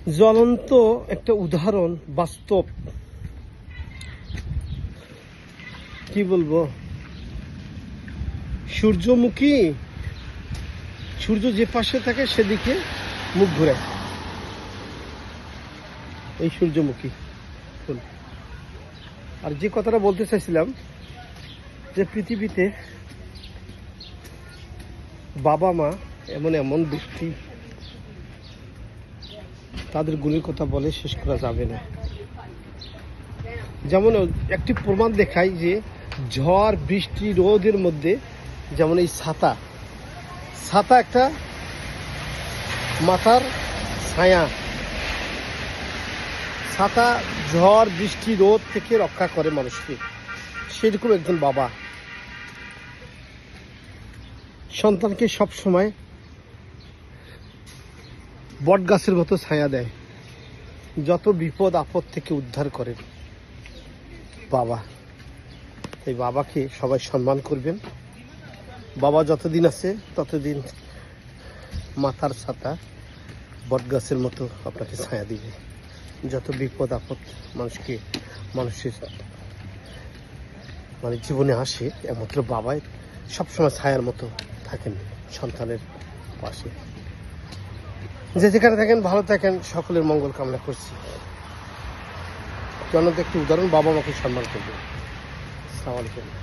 জ্বলন্ত একটা উদাহরণ, বাস্তব। কি বলবো, সূর্যমুখী, সূর্য যে পাশে থাকে সেদিকে মুখ ঘুরায়, এই সূর্যমুখী ফুল। আর যে কথাটা বলতে চাইছিলাম, যে পৃথিবীতে বাবা মা এমন এমন ব্যক্তি, তাদের গুণের কথা বলে শেষ করা যাবে না। যেমন একটি প্রমাণ দেখায় যে ঝড় বৃষ্টি রোদের মধ্যে, যেমন এই ছাতা, ছাতা একটা মাথার ছায়া, ছাতা ঝড় বৃষ্টি রোদ থেকে রক্ষা করে মানুষকে। সেরকম একজন বাবা সন্তানকে সব সময় বট গাছের মতো ছায়া দেয়, যত বিপদ আপদ থেকে উদ্ধার করেন বাবা। এই বাবাকে সবাই সম্মান করবেন। বাবা যতদিন আছে ততদিন মাথার ছাতা বট গাছের মতো আপনাকে ছায়া দিবে। যত বিপদ আপদ মানুষের জীবনে আসে, একমাত্র বাবাই সবসময় ছায়ার মতো থাকেন সন্তানের পাশে। যে যেখানে থাকেন ভালো থাকেন, সকলের মঙ্গল কামনা করছি। জনতা একটি উদাহরণ, বাবা মাকে সম্মান করবেন। আসসালামু আলাইকুম।